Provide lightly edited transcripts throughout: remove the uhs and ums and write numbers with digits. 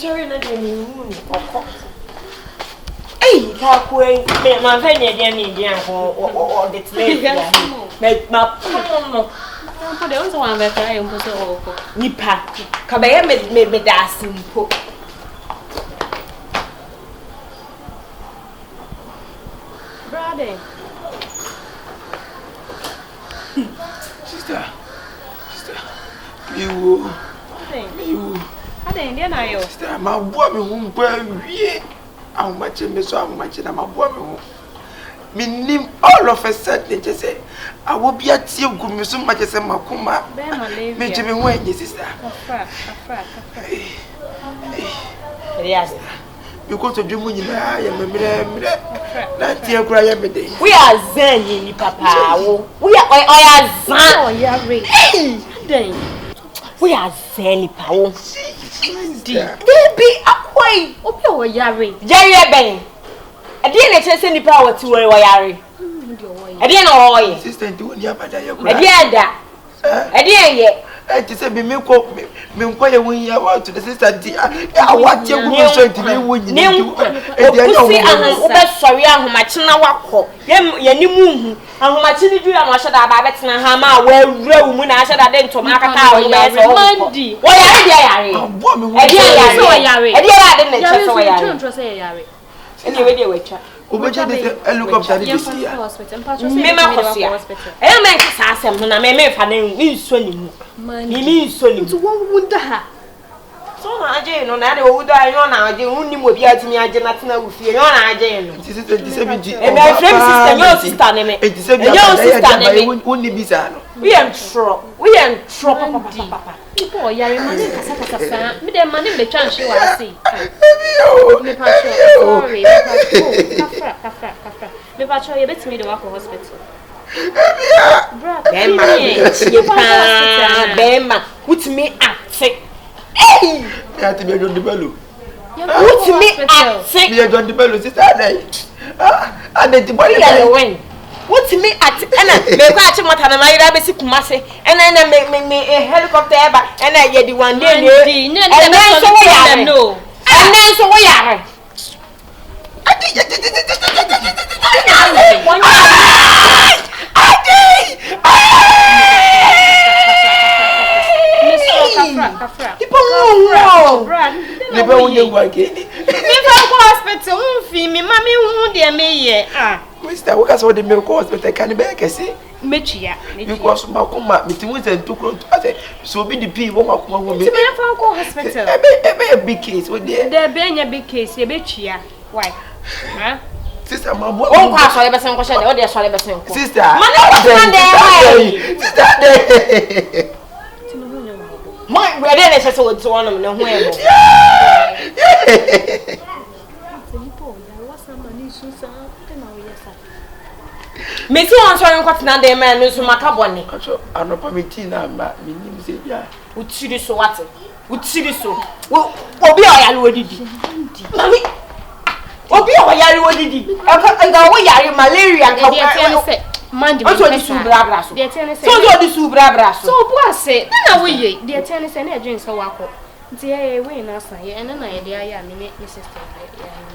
cherry na dey me okọ. Hey, Kyekyeku, me man fe ne dey me dey o the slave. Ma no. For the ones one better I am so okọ. Nipa. Ka be me da simpo. Brother. Sister. You. I didn't know you. Sister, my boy me home boy wie. How much me so how much na my boy me home. Me name all of a sudden just say I will be at you go me so much say makoma. Me je me ho enye sister. Afra. Yes. Because to do money na ya memre na tie kura ya me dey. We are zen ni papa wo. We are zen. Oh, yeah, right. Then we are zen ni pa wo. Baby, Akua. Obi o yare. Yare ben. Ade na chese ni pa wo ti wo yare. Ade na wo ye. Sister do ni abada ya kura. Ade ada. Ade ye. Ti say me nko ye won ya wa to the sister di awati egu so nti me won nyina ede ya wo wo be sori ahomache na wakọ ye ni mu hu ahomache ni dura ma hada ba betena ha ma wa wura mu na hada de ntoma akata wo be so Mandi wo yare dia yare abo me hu ede yare ede ya de na chese wo yare tro say yare ene we de wetwa obeje de helicopter ni bisia me ma kosia e ma nkasa asem no na me fa na nso ni mu ni nso ni to won wunda ha so na aje no na de wudo ayo na aje unni mo bia timi aje na tena wufie yo na aje no sister di sebi e me frame sister yo sister ne me e di sebi yo sister ne me unni bisa no we am tro papa people yare mani kasa me dem mani me twa nhwe wa sei me pa sorry kafra me pa ye betimi de wa ko hospital Bema, with me acting. Hey! Ya ti be John de Bello. With me acting. Me John de Bello sister dey. And the body dey win. With me acting. And me kwa achi mota na mayira be si Kumase. And me helicopter eba. And ye di one day. And then so we are no. And then so we are. Kafra. People wrong. Never won you again. Me from hospital, me mami hu de me ye. Mister, what can the milk hospital can be kesi? Mechia. Because makoma, me timu ze ntukro. So be the P won makoma wo me. Me from hospital. A big case with there be a big case, ye bechia. Why? Huh? Sister, my boy. Won kwa so le besen ko she de, o de so le besen ko. Sister. Sister. My we dey na chese wo ti won no ho e bo. Me ti won so nkwat na dey man no so maka bone. Acho anopa me ti na ma me nim se bia. Utiri so what? Utiri so. Obi oyale odidi. Mami. Obi oyale odidi. E ka wo yare malaria ka Mandi so di su bra so. So di su bra so. So bo ase na wo ye de tene se na adwen so wako. Nti ye we na san ye ene na ye de aya me sister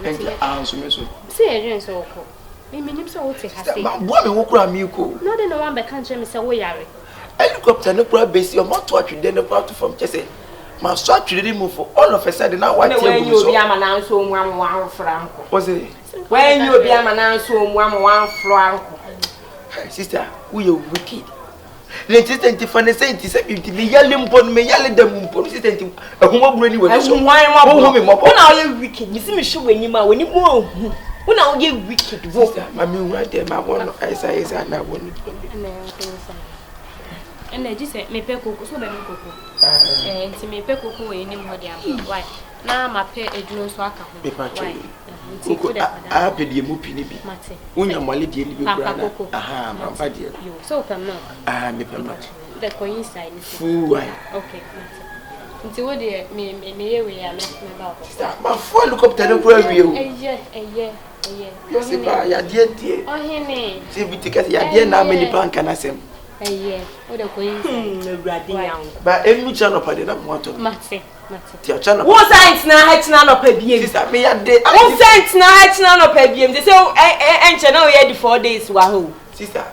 ya. Nti so me so. Se adwen so wako. Me nim so wo te ha se. Ma bo me wo kura mi ko. No de no wan be kan me se wo yare. Helicopter no kura base your motor atwede no kura to from chese. Ma so atwede move for all of a sudden now what you when you be am na so nwa wan franco. What's it? When you be am na so nwa wan franco. Sister, we are wicked. The sister Tiffany said, "Me yelling pon me yelling them pon sister. A woman brainy was so why am I wicked? You see me show when you ma when you go. When I get wicked, sister, mammy right there, my one I say is and I want and I just said, me pe coco, so be me coco. And to me pe coco we nim ho dia. Why? Na ma pe edwun so aka ho. Why? I paid the mupini be. When your molly dear be brother. Aha, my body. You so come no. Ah, me much. The coincide. Fool. Okay. Until what dear me we are making about. My phone look up to the preview. Yeah. Yes, ya dear. Oh, he see me ticket ya dear now many plan can I say. Yeah. What a coincidence. But every channel party that want to. Mate. Ti ochana. Wo science na hatina no pa biem. Sister me ya de. Wo science na hatina no pa biem. They say enche na o ye di 4 days wa ho. Sister.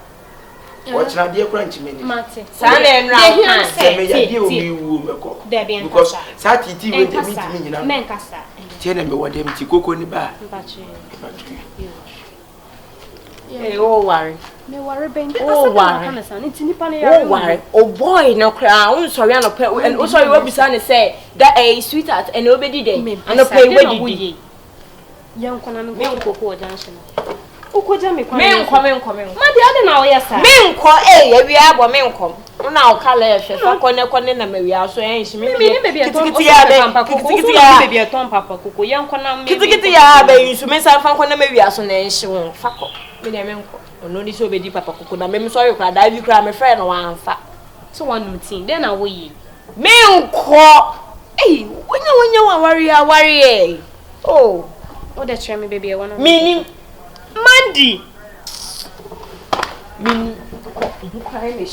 Watch na de kura nchimeni. Mate. Sa na enra kan. Se me ya de omi wu meko. Because sa titi we de meet me nyina. Men kasa. Tie na me wo dem ti koko ni ba. Mpachi. Eh o worry. Me worry ben. Oh worry. Oh worry. Oh boy no cry. Un sorry no pay and oh sorry we bisa ne say that sweetheart and obedi dey. And no pay we di. Yan kona me koko junction. Ukoja me kwa. Me nko. Ma de ade na wo yesa. Me nko e wi abo me nko. Na o kala e hwe fa kone na me wi aso en hwe me. Me baby e ton papa koko. Yan kona me. Kitikiti ya ba yin su me sa fa kone na me wi aso na en hwe fa ko. Me de me nko. Ono ni so obedi papa koko na me so yokra da bi kra me friend no wan fa. So one routine. Then na wo yi. Me nko. Eh, wonya wa worry eh. Oh. O de try me baby e wanna. Meaning Mandy. Meaning you cry me.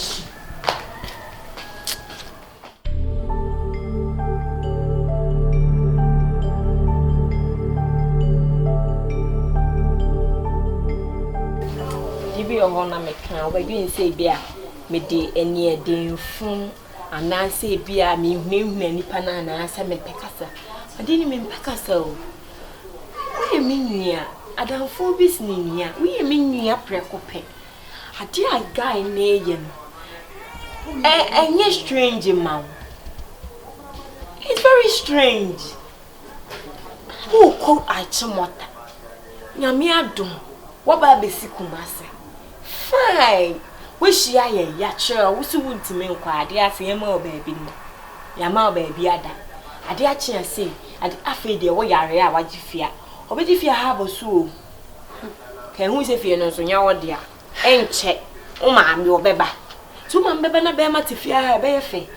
Dibi ohona me kan we bi nse bia me de eni eden fun ananse bia me hunehuna nipa na ananse me pekasa ade ni me pekasa o we me nia adamfo bis ni nia we me nia prekope ade a guy na ye no enye strange man. It's very strange. Who call Asamoah nyame adom wo ba besi kumase fine we shia ye ya chere wo si wuntime nkwa ade ase ye ma obaabi no ya ma obaabi ada ade a che ase ade afa de wo yare a wagifia obegifia ha bosu kan hu se fie no so nya wo de a enche o ma me obeba tu ma mbeba na be ma tifia ha be yefe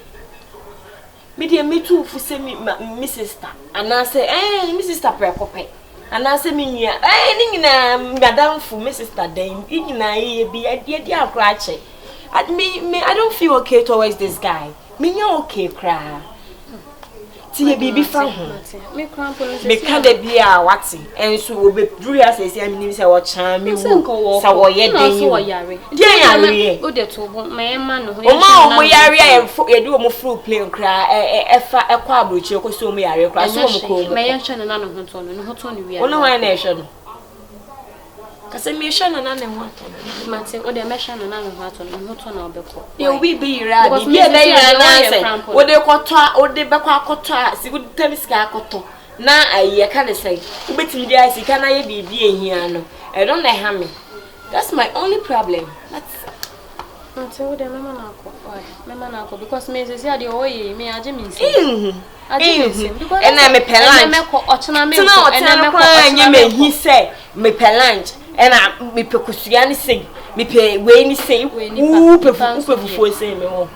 me de metu fu se mi sister anase mi sister prekope anase mi nua ni nyina madamfu me sister dem nyina ye bi ade akra che me I don't feel okay towards this guy me nya okay kra ti ye bibi fa ho me cramp no me ka de bia wati enso wo be duru ya se mi se wo chan mi wo sa wo ye den so wo yare den yare o de to bo me ma no ho o ma yare ye de o mo fru plane kra efa ekwa abrochi ko so mo yare kra so mo ko me ye hwe na no ho to no ho to no wi o no wan na hwe no kase me hwe na ne ho to mate o de me hwe na no ho to no ho to na obeko ye we be ira bi e be ira na se o de koto o de be kwa koto a si go temiska koto na aye ka de say ubetimi de ai sika na ye bibi ehia no I don't let him. That's my only problem. That's mate o de mama na ko because me say ade o ye me age me nsi because and I me pelange me ko ochena me ko and me ko anya me hi say me pelange and I me pekusua ni say me pe we ni say u pefufu say me ho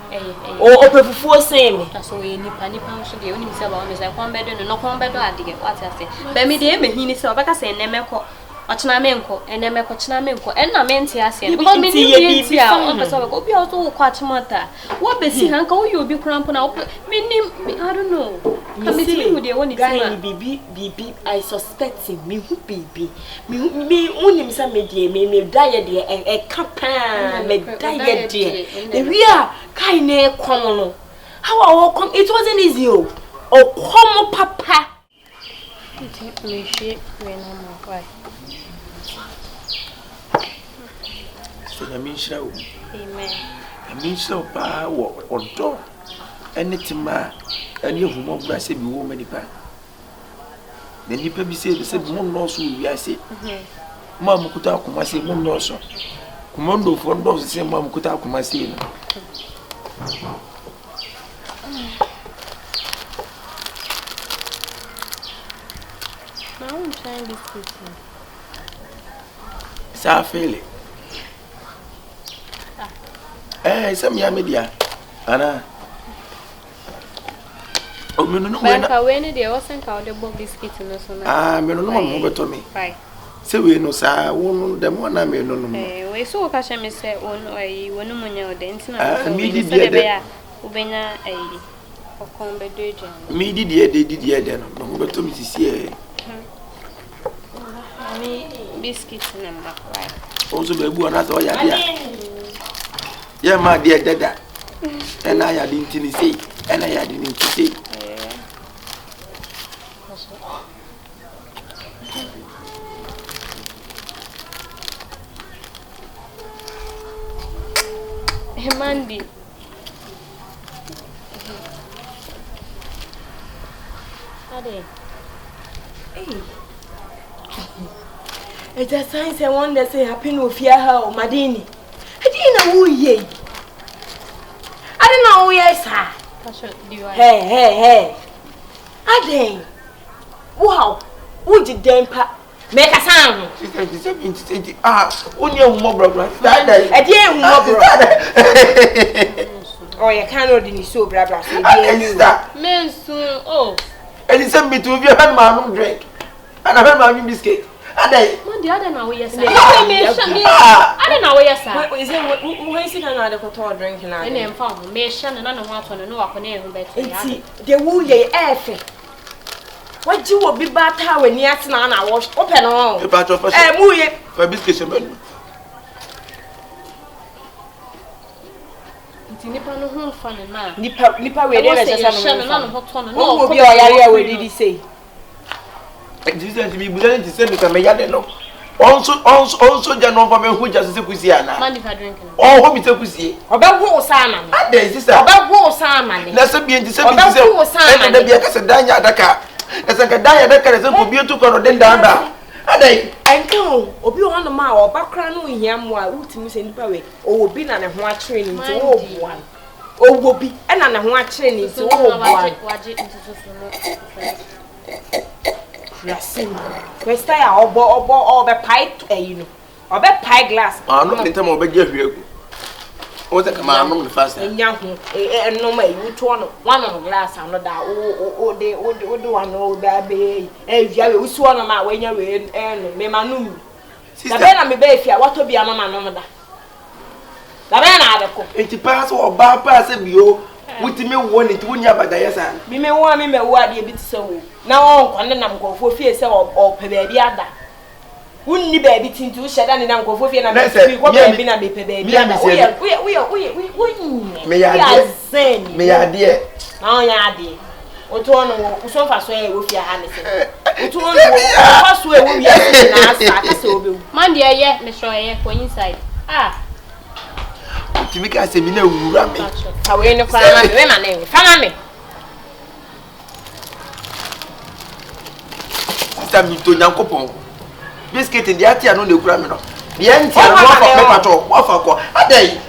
o pefufu say me so we nipa so de oni mi say ba me say kon bedo no kon bedo ade what I say be me de me hi ni say obeka say ne me ko ochena me nko ene me ko chena me nko enna me nti ase because me ni bi a on person go obi also ko Asamoah wo be si han ka wo obi krampo na me ni I don't know committee with the one guy bibi I suspect him me who bibi me unim sa me die me die de e kapa me die de the we are kai na kom no how I come it wasn't easy o kom papa me she we na mo why so na me shira o amen me shira pa wo odo enitima ani humo bra se bi wo manipa na nipa bi se mo no so wi ase ma mu kuta akoma se mo no so komondo fo ndo se ma mu kuta akoma se no now I'm trying this thing sa fele some ya media ana o me no we na we ni de o sen ka o de bob biscuit no so na me no mo beto me right se we no sa wonu de mo na me no no we so ka she me se wonu munya o de ntina me di de ubenya Me did the then. No, but to Mrs. Here. Biscuits in them, right? Also, the boy, that's all you have. Yeah, my dear dada. And I didn't say, and I didn't say. Mandy. Ade. Hey. It's a sign I wonder say happy no fear her or Madini. I didn't know who ye. I don't know who yes, sir. Hey. Ade. Wow. Would you damper? Make a sound. Only a more brother. I didn't know. Oh, you cannot in so brother. Men soon. Oh. And he sent me to be a man drink. And I have my biscuit. And I don't know where you're saying. I don't know where you're saying. What is it? Why is it another hotel drinking? I am found. May Shannon and I don't want to know what on air. The woo ye air. What you will be bad how when yes, Nana wash open all. The part of us, move it for biscuits. Nipper no home fun and man. Nipper, we didn't Shannon on hot one. No, will be all area. What did he say? This is to be willing to send me from a yard. Also, General Woman who just a Kusiana. Man, if I drinking. Oh, who is a Kusi? About who salmon? There is about who salmon. Let's be in the same and there be a Casadania Daka. As a Cadaya Daka is a beautiful or then down. And go, or be on the mouth or background in him while Utimus and Poet, or be on a white training to all one. Or will be and on a white training to all one. First time or the pipe, you know, or the pie glass. I'm not in time of a year. What's a command on the first and young and no way you turn one on glass and not that. Oh, they would do one old baby. And you swan on my way and me manu. Sister, I'm a baby. What to be a mamma no mother. The man had a cook. It's a pass or bar pass of you. With me wanting to win your badayasan. Me may want me what you bit so. Now, and then I'm going for fear or baby other. Wouldn't you baby think to shut down and go for fear and I said, what have been a baby? We may I say, may I dear? Oh, yeah, dear. What one so far sway with your hand? What one was way with your Monday, yeah, Mr. When inside. Ah. To make us a minute, I will know family. Sister, me to Yankopon. Biscuit in the Atia no the criminal. The end of my patrol, what a day.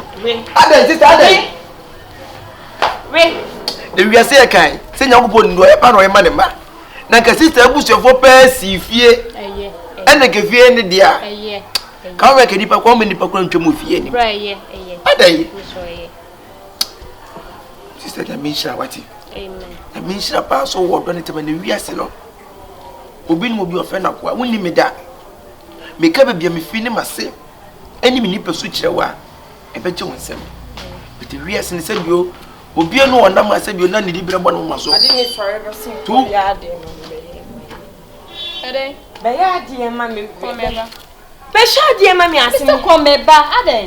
The we are say a kind, send Yankopon no a pan or a man. Nanka sister, bush of 4 pairs, fear, and the Gavier in the dear. Come back and if I come in the Pacon to move here. A day. Sister, I mean, Shawati. Amen. I mean, Shapa so what done it when we are selo. Ubin will be a friend of what will me that. Make up be a me feeling myself. Any minute pursuit your wa. I bet you myself. But the real sense of you will be no one that myself you not need to be one of my soul. I didn't forever see 2 yards. Dear mammy, Besha, dear mammy, I said, come back.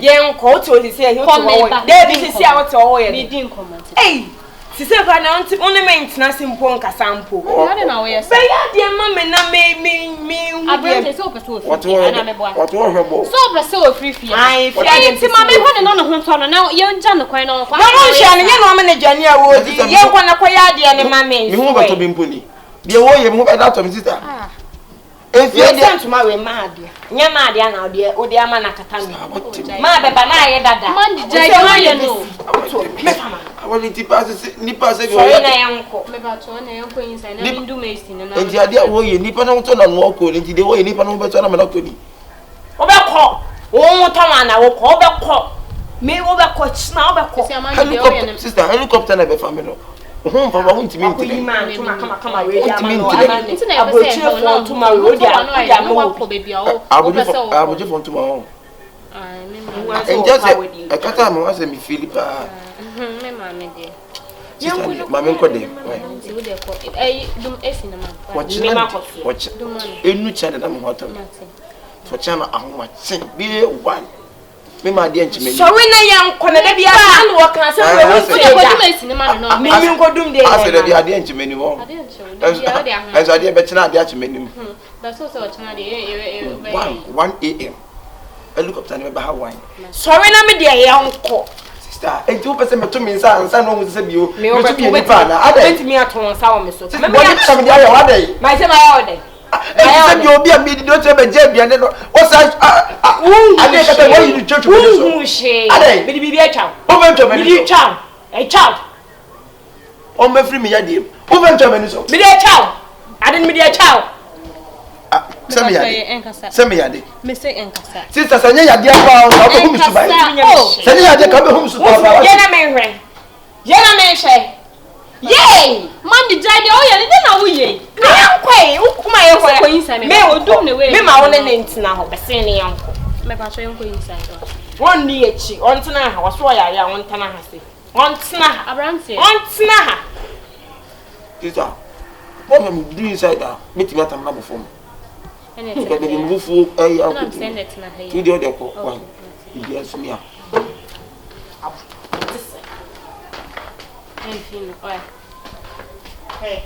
Young coat to say, there is our toy. They didn't comment. Hey, she said, I don't only maintenance in Ponca sample. I don't know where dear mammy, not me. I bring it over to what so free. I see mammy running on a hotel now. Young John, the coin of Jania would you want to quiet dear mammy. You want to be pulling. The way you move out of sister. If you are to marry mad, you're mad now, dear, or the Amana Catani. Mother, but I dada. I want to pass Nippers if you are my uncle. And the idea where you nip on walk into the way Nippon better than Monocony. Overcall, oh, Tamana, I will call back call. May overcoach now, sister, helicopter never family. Home for one to me, man, come away. I would just want to my home. And just a cat, I must be Philippa. Mamma Cody. Watch Enu China, I'm hot. For China, I'm watching. Be one. Me, my dear Jimmy. So when I am Cornelia and walk and say, we go doom day. I said, I didn't Jimmy. As I did, but not the Jimmy. That's also 1 a.m. I look up to never have wine. Sorry, I'm a dear uncle. Sister, and 2% to me, and son always said you. Me over to me at home, sour miss. My order. I said you'll be a meeting, don't have a jab, and what's I did what you church with she. I did be a child. Over to me, child. A child. Oh, my free me, I did. Over to me, so. Be a child. I didn't be a child. Send me a day. Mr. Encassa. Sister, send you a dear pound of whom to buy. Send you a dear come home to buy. Yenna yay! Monday, Johnny, oh, yeah, then I will ye. Me, my own name now, the same uncle. My patron inside. 1 year, she on Tana was why I am 1 Tanahasi. 1 Snaha, a branch, 1 Snaha. Sister, what am I doing inside that? Meeting at a number for me. And it's a move for a send it to the other one. Yes, me. Hey.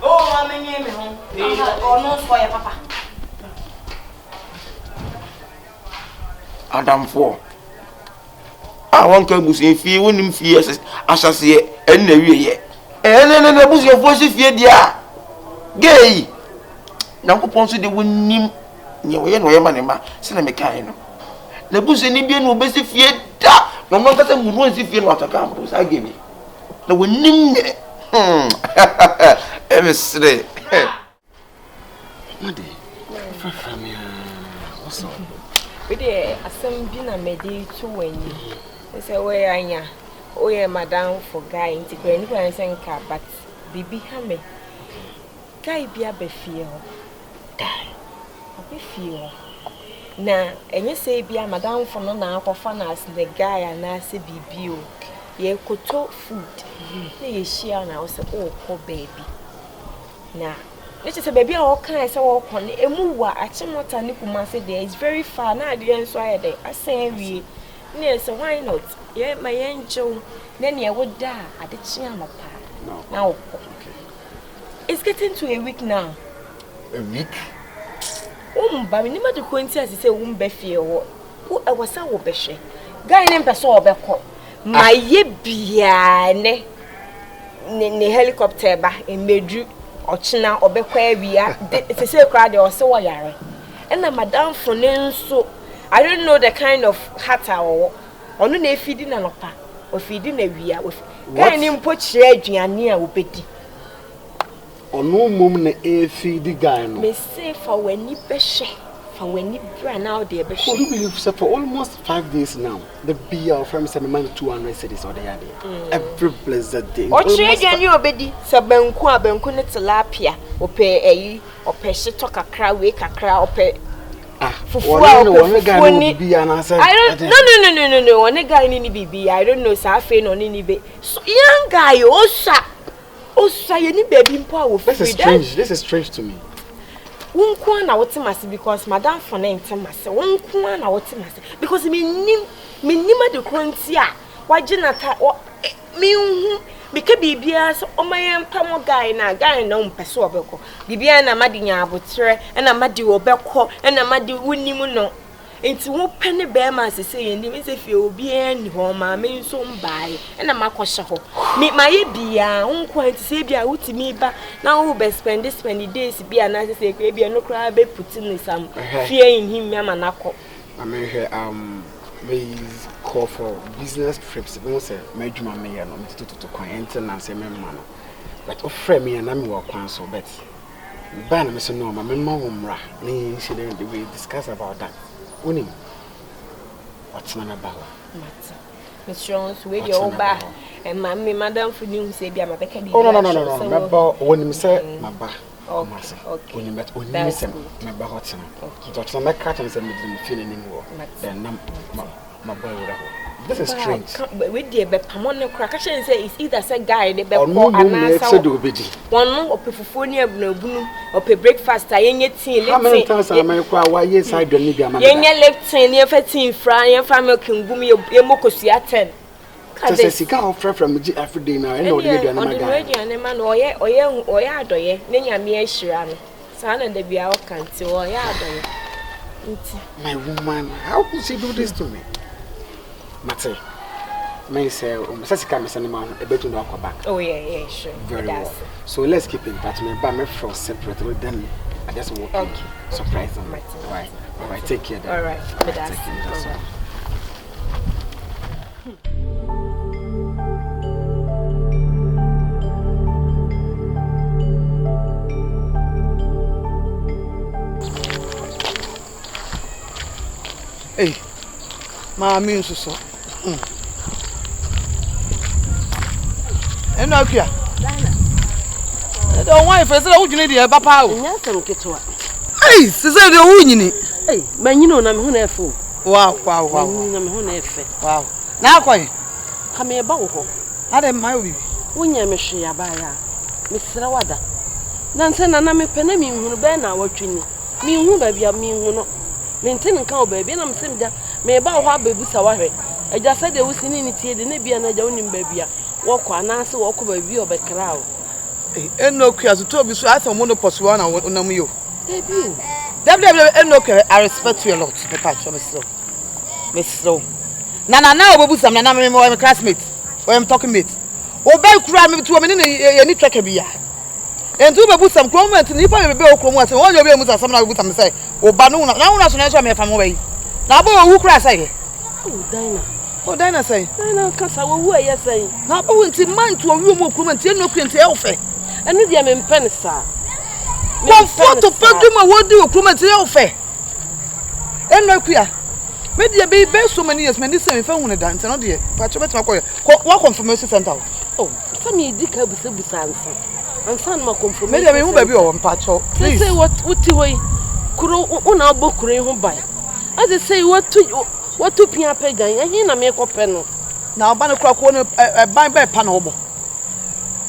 Oh, I'm in home. Oh, no, for your papa. Adam 4. I want to boost in fear when him fears as I say, and the year. And then I boost your voice if you're dear. Gay. Now, upon the winning near no man, send me kind. The boost in Indian will best fear that no one can move if you're not a campus. I give you. The winning. Emissary. Madi, what's up? We did a some dinner made to when you say, where I am. Oh, yeah, madam, for guy into Granny and car, but Bibi Hammy. Guy be a befeel. Guy, a befeel. Now, and you say, be a madam for no now for fun as the guy and I say, Bibi. Ye could talk food. Ye share now, say, oh, poor baby. Now, this is a baby all kinds of walk on a move. Asamoah Nikuma said there is very far now. The answer I say, we yes, why not? Yeah, my angel. Then you would die at the Chiama. No, now, okay. It's getting to a week now. A week? But remember the coincidence, say, Befi who I was our beshe. Guy named Paso Beco. My ye biane. Ne helicopter ba in Medru. Ochina obekwa bia they say crowd or so yare and madam for so I don't know the kind of hat or no na feeding na nopa or feeding na wia with guy nim po chire aduane a obedi ono mom na feed guy no me say for when you behwe for when you bra now dey behwe you believe for almost 5 days now the BL from say man 200 cities or the other every blessed day o chire aduane obedi se banku ne tilapia ope eyi ope shito kakra we kakra ope fufu no be an answer no one guy ni bibi I don't know sa afi no ni be young guy osa ye ni baby mpo a wo free this is strange to me wonko na wote mase because madam for na intimase wonko na wote mase because me nim de kronti a waginata me hu bika bibia so omayen pam guy na mpese obekọ bibia na madi nya abotre na madi obekọ na madi wonim no enti wo pene be ma sese yenim se fie obi ani ho ma me nso mbae na makọhye ho me maye bia wonko anti se bia wutimi ba na wo be spend days bia na sese kra bia no kra be put in some fear in him me manako I mean here we call for business trips. We say medjuma me ya no me to client na say me ma no but offer me na me work on so but ba na me say no ma me ma womra ni she dey we discuss about that unim what's na ba matter Mr. we dey oba and ma me madam for you say bia ma beka di oh no me ba wonim say ma ba okay unim but unim say me ba hot na so me catch say me dey feel any more then my boy would have. This is strange. We dear be pamon crack say it's either say guy they be or call anasa one no opefufunia bunu ope breakfast ayenye tin how many times am I kwa why yes side don need am yenye leptin ne fatin fra ye family kingum ye mokosua 10 say sika offer from me every day now no dey do na maga on the man oye adoye ne nyame ahira no sa na da bia o kanti oye adoye my woman how could she do this to me Mate, may say, Sasika, Miss Animal, a bit to knock back. Oh, yeah, sure. Very well. So let's keep in touch. My bam from separate with them. I just walk. Okay. Surprise them. All right. Take care. All right. Hey, Mammy, so. And Akua. Don't want first of all, you need a papa. Yes, I'm Ketua. Hey, Sister, the Winnie. Hey, man, you know, I'm Huneful. Wow. I'm Hunefe. Wow. Now, quite. Come here, Bow. I don't mind you. When you're Meshia Baya, Mr. Wada. Nansen and I'm a penny who been our training. Me who baby, I mean, who not maintaining cow baby, and I'm saying that may about how baby saw her. I just said there was in any tea, the Nibia and a Jonin baby. Walk one answer, walk over view of a crowd. And no curious to be so I thought monopos one on you. Debut. I respect you a lot, the patch of Miss Slow. Nana now, Babusam, and I'm a classmate, or I'm talking mate. Or by crying to a minute, any track of beer. And two Babusam comments, and if I be a chromat, and all your women are some with them say, or Banuna, now not to me from away. Now, who cries say? Oh, Dinah. Oh, Dinah say, Dinah, because I will wear say. Now, I went in mind to a room of women, no quinty elfe. And if I'm in Penisa. What photo bedroom what do you comment elfe? And no queer. Maybe a baby so many years, many same phone a dance, and dear, but you better walk confirmation center. Oh, some dick up with the answer. And son, my confirmation. Maybe I mean, baby, or patcho. Please say what you way. Could our book home by. As I say, what to Pia Pagan, and here I make a pen. Now, Banner Crock won a buy by Panobo.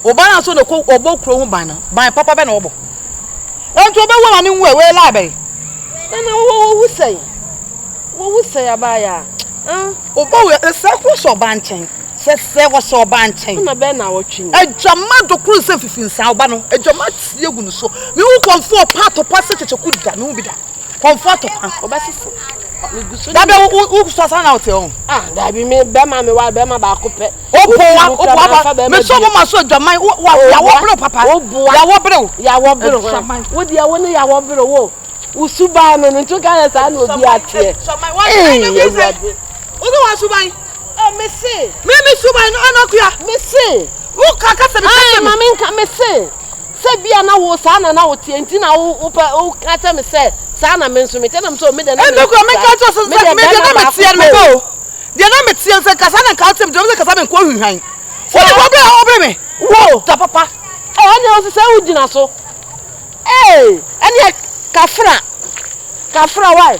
Obana so the cook or book home by now, by Papa Benobo. And to be one in where lie. Then who say? What would say about ya? Oh, boy, a circus or banching. Says there was so banching. I'm a ben now watching. A Jamato cruise in Salbano, a Jamat Yagun so. We will come for a part of passage to good that no be that. Comfort of Basis. That who was out here. Ah, that be made Bema, while Bema Bacope. Oh, Papa, Miss Soma, so Jamai, what Papa? Oh, boy, Yawabro. What do you want to Yawabro? Usuban and two guys and will be at here. So my wife, who was Subai? Oh, Missy. Maybe Subai, no, Akua. Missy. Who can't Mamma, come, Missy. Sabiana was Sana now, Tientina, who can't me say. Sana means me tell them so mid and look, I can't just say, the number says Cassandra can't him to because I'm calling him. What over me? Whoa, Papa. Oh, I know, say, dinner so. Hey, and yet, Kafra, why?